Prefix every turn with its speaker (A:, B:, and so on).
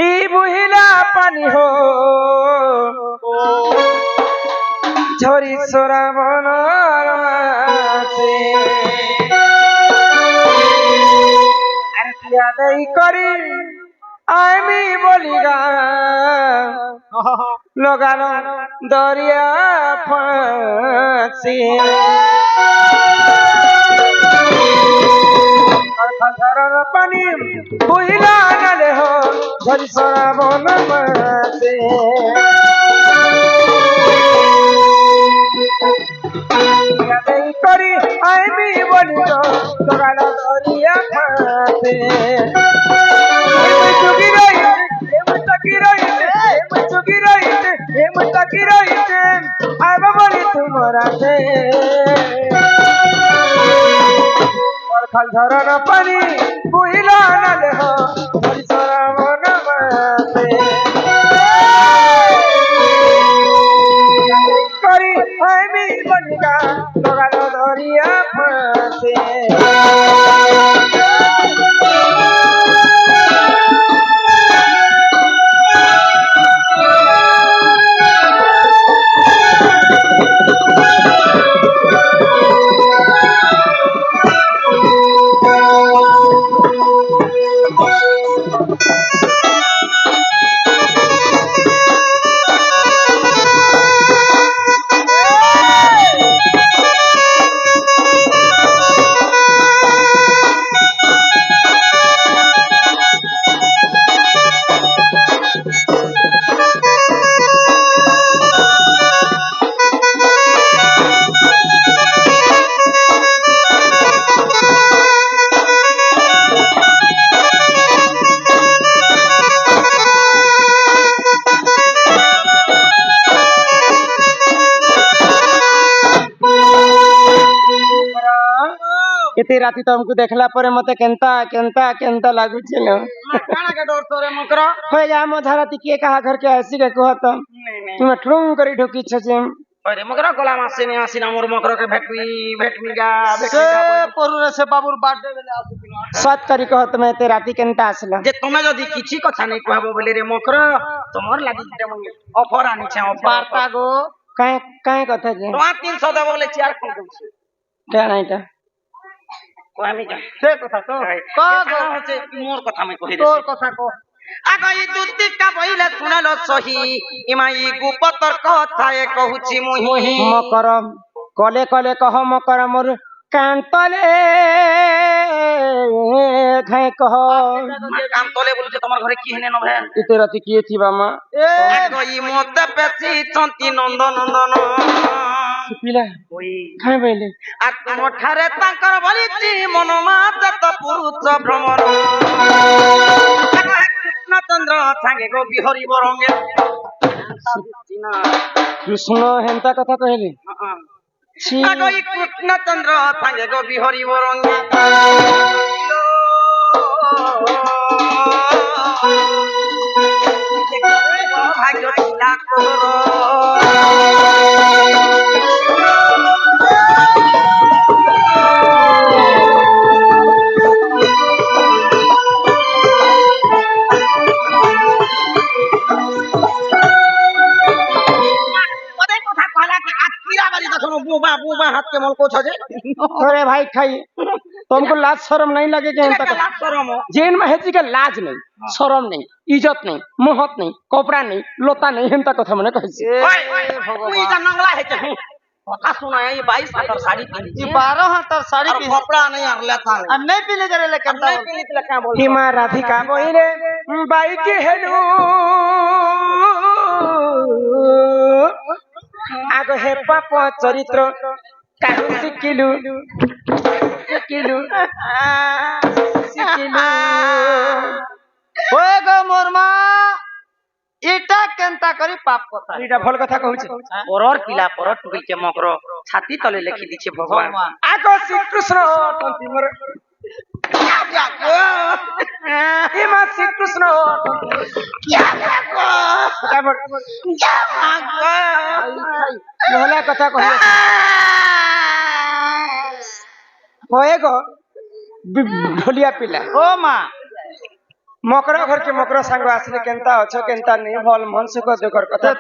A: ই বুহিলা পানি হো ঝরি শ্রাবণ মাসে আদাই করি আমি বলি গান লগানো দরিয়া ফাঁসি পানি বুহিলা নালে হো ঝরি শ্রাবণ মাসে আদাই করি আমি বলি লগানো দরিয়া ফাঁসি ঝরণ পানি বুহিলা নালে হো শ্রাবণ মাসে করি আমি বলিকা লগানো দরিয়া ফাঁসে एते राती तो हमको देखला पर मते केंता केंता केंता लागु छै न काना के डर तोरे मकरा होय जा म धरती के कहा घर के हसी के कहत तुम ठुंग करी ढोकी छछे अरे मकरा कोला मासे ने आसी ना मोर मकरा के भेटमी गा से परुरे से बाबूर बर्थडे बेले आसु सात करी कहत मैं ते राती केंता आसला जे तुमे जदी किछि कथा नै कहबो बोले रे मकरा तोमर लागी जे मंगे ऑफर आनी छै ऑफर वार्ता गो काहे काहे कथा जे 300 देबो बोले 4 फोन करछ क्या नाइटा আমি সে কথা তো কগো হচ্ছে মোর কথা মই কই তোর কথা কো আগই দুতিকা বইলে শুনালো সহি ইমাই গুপতর কথায়ে কহুছি মুহি মকরম কলে কলে কহ মকর মোর কান্তলে ঘাই কহ কান্তলে বলছে তোমার ঘরে কি হেনে নভে ইতে রাতি কি থিবা মা আগই মতে পেছি চন্তি নন্দ নন্দন পিলা ওই খাই বইলে আর তোমার ঠারে তাঙ্কর বলিছি মনমাতে তো পুরুষ ভ্রমণ কৃষ্ণচন্দ্র সাঙ্গে গো বিহরি বরঙ্গে কৃষ্ণ হেন্তা কথা কইলি আগই কৃষ্ণচন্দ্র সাঙ্গে গো বিহরি বরঙ্গে ভাগ্য ছিলা কর बुबा बुबा हाथ के मोल को छजे अरे भाई खाई तुमको लाज शर्म नहीं लगे के तक लाज शर्म जेन में हेजी के लाज नहीं शर्म नहीं इज्जत नहीं मोहत नहीं कपड़ा नहीं लोता नहीं हेंता कथा मने कहछि ओए तू इजा नंगला है के कथा सुना ये 22 हाथर साड़ी पहनी ये 12 हाथर साड़ी पहनी कपड़ा नहीं हरले था अब नहीं पीले जरे ले करता नहीं पीली ले क्या बोल हिमा राधिका बोइले बाई के हेलू आगो हे पाप चरित्र काहू सिकिलु ओए गो मोरमा इटा केनता करी पाप कथा इटा भल कथा कहू छै परर पिला पर टुकल के मकरो छाती तले लिखि दिछे भगवान आगो श्री कृष्ण तंती मोर हिमा श्री कृष्ण क्या नहला कथा कहियो होएगो ढोलिया पिला ओ मां मकर घर के मकर सांग आसले केनता अछ केनता नहीं भल मन सुख दुखर कथा